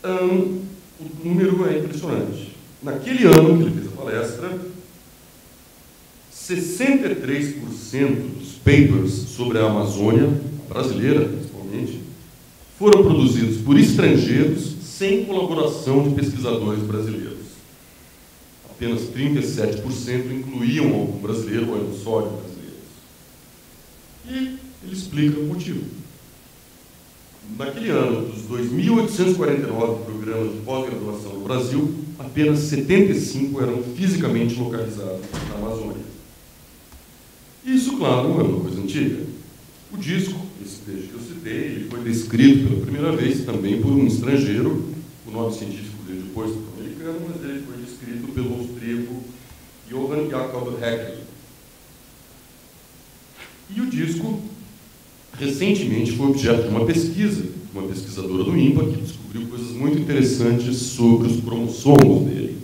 O número é impressionante. Naquele ano que ele fez a palestra, 63% dos papers sobre a Amazônia, brasileira principalmente, foram produzidos por estrangeiros sem colaboração de pesquisadores brasileiros. Apenas 37% incluíam algum brasileiro ou eram só de brasileiros. E ele explica o motivo. Naquele ano, dos 2.849 programas de pós-graduação no Brasil, apenas 75 eram fisicamente localizados na Amazônia. Isso, claro, não é uma coisa antiga. O disco, esse texto que eu citei, ele foi descrito pela primeira vez também por um estrangeiro. O nome científico dele depois foi americano, mas ele foi descrito pelo austríaco Johann Jakob Haeckel. E o disco, recentemente, foi objeto de uma pesquisa, uma pesquisadora do INPA, que descobriu coisas muito interessantes sobre os cromossomos dele,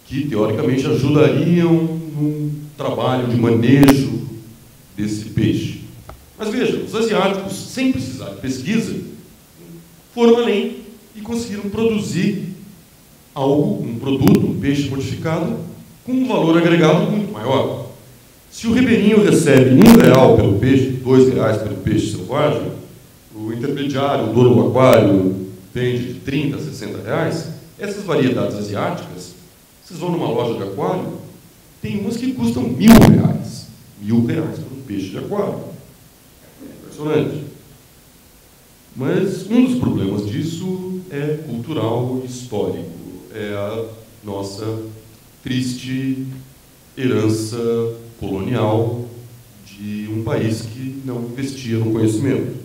que, teoricamente, ajudariam no trabalho de manejo desse peixe. Mas veja, os asiáticos, sem precisar de pesquisa, foram além e conseguiram produzir algo, um produto, um peixe modificado, com um valor agregado muito maior. Se o ribeirinho recebe R$1 pelo peixe, R$2 pelo peixe selvagem, o intermediário, o dono do aquário, vende de 30 a 60 reais, essas variedades asiáticas, vocês vão numa loja de aquário, tem umas que custam R$1.000. R$1.000 por um peixe de aquário. É impressionante. Mas um dos problemas disso é cultural e histórico. É a nossa triste herança colonial de um país que não investia no conhecimento.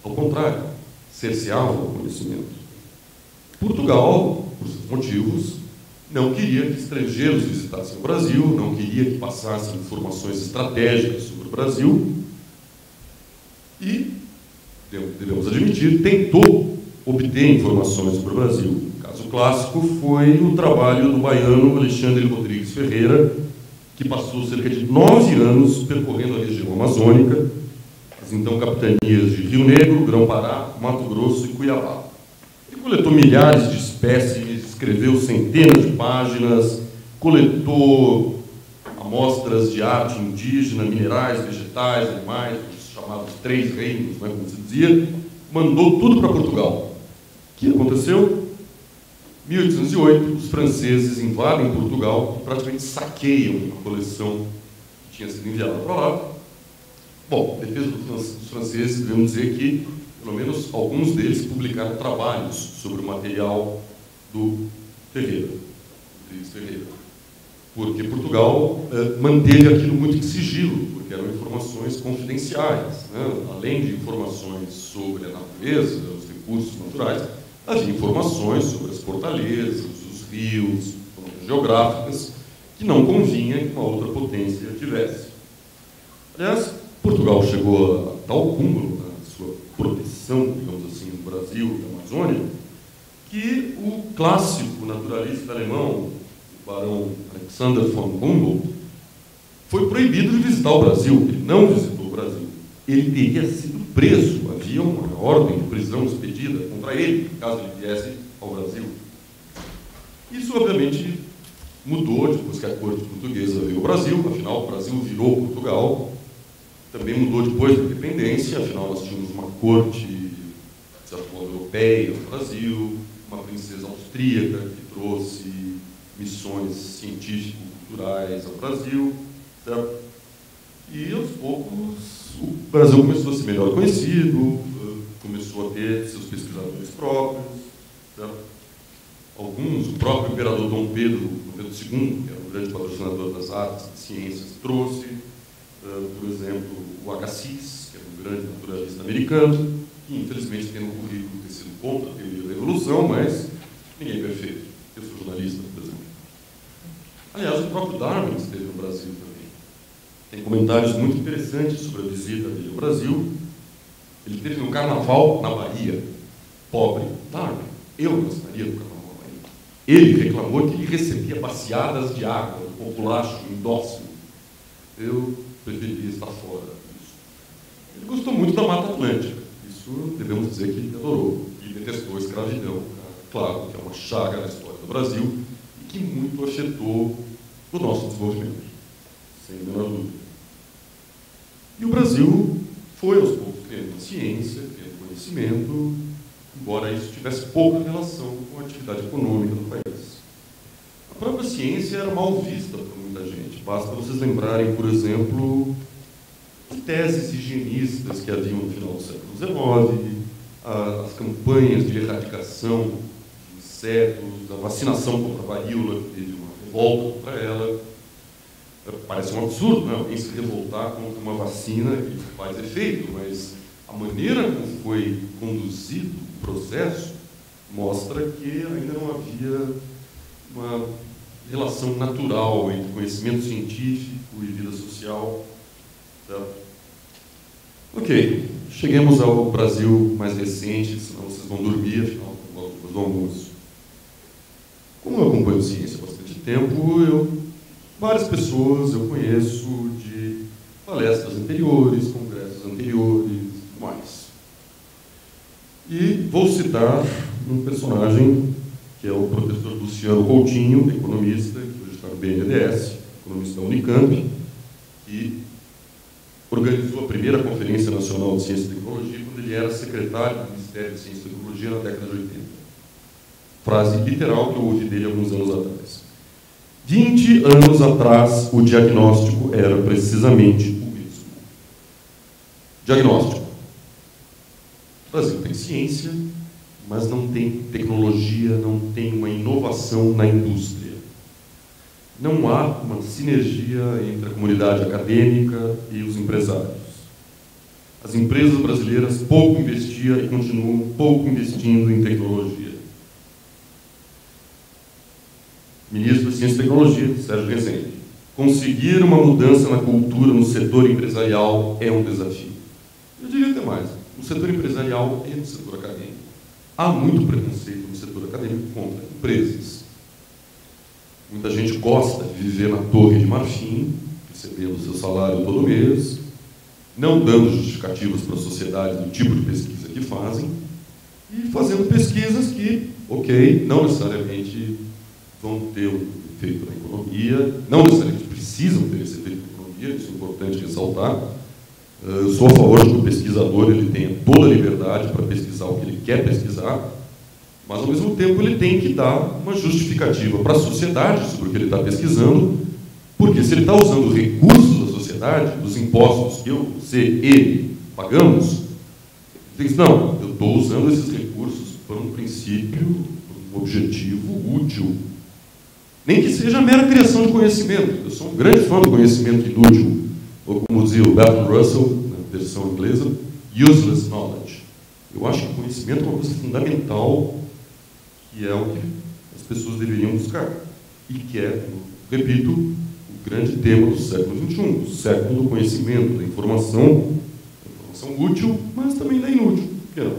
Ao contrário, cerceava o conhecimento. Portugal, por seus motivos, não queria que estrangeiros visitassem o Brasil, não queria que passassem informações estratégicas sobre o Brasil e, devemos admitir, tentou obter informações sobre o Brasil. O caso clássico foi o trabalho do baiano Alexandre Rodrigues Ferreira, que passou cerca de 9 anos percorrendo a região amazônica, as então capitanias de Rio Negro, Grão-Pará, Mato Grosso e Cuiabá. Ele coletou milhares de espécimes, escreveu centenas de páginas, coletou amostras de arte indígena, minerais, vegetais, animais, os chamados 3 reinos, né, como se dizia, mandou tudo para Portugal. O que aconteceu? Em 1808, os franceses invadem Portugal e praticamente saqueiam a coleção que tinha sido enviada para lá. Bom, em defesa dos franceses, devemos dizer que, pelo menos, alguns deles publicaram trabalhos sobre o material do Ferreira, Rodrigues Ferreira. Porque Portugal manteve aquilo muito em sigilo, porque eram informações confidenciais, né? Além de informações sobre a natureza, os recursos naturais, havia informações sobre as fortalezas, os rios, zonas geográficas, que não convinha que uma outra potência tivesse. Aliás, Portugal chegou a tal cúmulo na sua proteção, digamos assim, do Brasil e da Amazônia, que o clássico naturalista alemão, o barão Alexander von Humboldt, foi proibido de visitar o Brasil. Ele não visitou o Brasil. Ele teria sido preso. Havia uma ordem de prisão expedida contra ele, caso ele viesse ao Brasil. Isso, obviamente, mudou depois que a corte portuguesa veio ao Brasil. Afinal, o Brasil virou Portugal. Também mudou depois da independência. Afinal, nós tínhamos uma corte, de certo modo, europeia no Brasil, uma princesa austríaca que trouxe missões científico-culturais ao Brasil, certo? E, aos poucos, o Brasil começou a ser melhor conhecido, começou a ter seus pesquisadores próprios, certo? Alguns, o próprio imperador Dom Pedro II, que era um grande patrocinador das artes e ciências, trouxe, por exemplo, o Agassiz, que era um grande naturalista americano, que infelizmente tem no currículo ter sido contra a teoria da evolução, mas ninguém é perfeito. Eu sou jornalista, por exemplo. Aliás, o próprio Darwin esteve no Brasil também. Tem comentários muito interessantes sobre a visita dele ao Brasil. Ele esteve no carnaval na Bahia, pobre. Darwin, eu não estaria no carnaval na Bahia. Ele reclamou que ele recebia baciadas de água do populacho indócil. Eu preferia estar fora disso. Ele gostou muito da Mata Atlântica. Isso devemos dizer que ele adorou. Líder detestou a escravidão, claro, que é uma chaga na história do Brasil e que muito afetou o nosso desenvolvimento, sem a menor dúvida. E o Brasil foi, aos poucos, criando ciência, criando conhecimento, embora isso tivesse pouca relação com a atividade econômica do país. A própria ciência era mal vista por muita gente. Basta vocês lembrarem, por exemplo, de teses higienistas que haviam no final do século XIX, as campanhas de erradicação de insetos, a vacinação contra a varíola, que teve uma revolta contra ela. Parece um absurdo, né? Alguém se revoltar contra uma vacina que faz efeito, mas a maneira como foi conduzido o processo mostra que ainda não havia uma relação natural entre conhecimento científico e vida social. Certo? Ok, cheguemos ao Brasil mais recente, senão vocês vão dormir, afinal, logo depois do almoço. Como eu acompanho ciência há bastante tempo, várias pessoas eu conheço de palestras anteriores, congressos anteriores, mais. E vou citar um personagem que é o professor Luciano Coutinho, economista, que hoje está no BNDES, economista da Unicamp, e organizou a primeira Conferência Nacional de Ciência e Tecnologia quando ele era secretário do Ministério de Ciência e Tecnologia na década de 80. Frase literal que eu ouvi dele alguns anos atrás. 20 anos atrás, o diagnóstico era precisamente o mesmo. Diagnóstico. O Brasil tem ciência, mas não tem tecnologia, não tem uma inovação na indústria. Não há uma sinergia entre a comunidade acadêmica e os empresários. As empresas brasileiras pouco investiam e continuam pouco investindo em tecnologia. Ministro de Ciência e Tecnologia, Sérgio Rezende. Conseguir uma mudança na cultura no setor empresarial é um desafio. Eu diria até mais, no setor empresarial e no setor acadêmico. Há muito preconceito no setor acadêmico contra empresas. Muita gente gosta de viver na Torre de Marfim, recebendo seu salário todo mês, não dando justificativas para a sociedade do tipo de pesquisa que fazem, e fazendo pesquisas que, ok, não necessariamente vão ter um efeito na economia, não necessariamente precisam ter esse efeito na economia, isso é importante ressaltar. Eu sou a favor de que o pesquisador ele tenha toda a liberdade para pesquisar o que ele quer pesquisar, mas, ao mesmo tempo, ele tem que dar uma justificativa para a sociedade sobre o que ele está pesquisando, porque se ele está usando recursos da sociedade, dos impostos que eu, você, ele, pagamos, ele diz, não, eu estou usando esses recursos para um princípio, um objetivo útil. Nem que seja a mera criação de conhecimento. Eu sou um grande fã do conhecimento inútil, ou como dizia o Bertrand Russell, na versão inglesa, useless knowledge. Eu acho que o conhecimento é uma coisa fundamental, que é o que as pessoas deveriam buscar. E que é, repito, o grande tema do século XXI, o século do conhecimento, da informação útil, mas também da inútil. Por que não?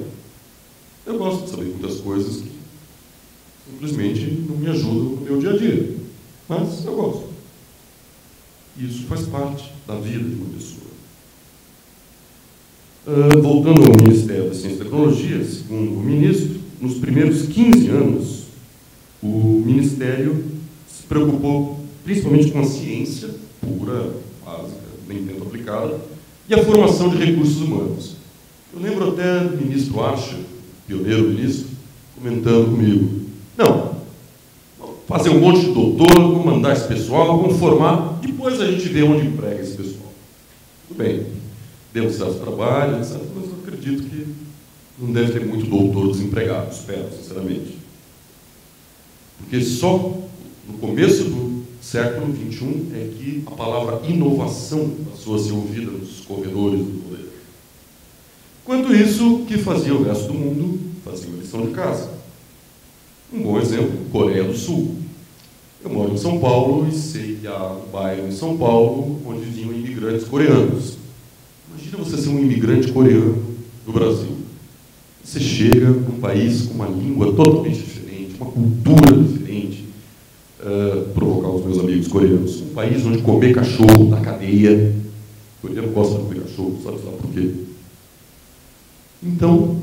Eu gosto de saber muitas coisas que simplesmente não me ajudam no meu dia a dia, mas eu gosto. Isso faz parte da vida de uma pessoa. Voltando ao Ministério da Ciência e Tecnologia, segundo o ministro, nos primeiros 15 anos, o Ministério se preocupou principalmente com a ciência pura, básica, nem tanto aplicada, e a formação de recursos humanos. Eu lembro até do ministro Archer, pioneiro ministro, comentando comigo, não, vamos fazer um monte de doutor, vamos mandar esse pessoal, vamos formar, depois a gente vê onde emprega esse pessoal. Tudo bem, deu um certo trabalho, etc., mas eu acredito que não deve ter muito doutor desempregado, espero, sinceramente. Porque só no começo do século XXI é que a palavra inovação passou a ser ouvida nos corredores do poder. Enquanto isso, o que fazia o resto do mundo? Fazia a lição de casa. Um bom exemplo, Coreia do Sul. Eu moro em São Paulo e sei que há um bairro em São Paulo onde viviam imigrantes coreanos. Imagina você ser um imigrante coreano no Brasil. Você chega num país com uma língua totalmente diferente, uma cultura diferente, provocar os meus amigos coreanos. Um país onde comer cachorro da cadeia. O coreano gosta de comer cachorro, sabe lá por quê? Então,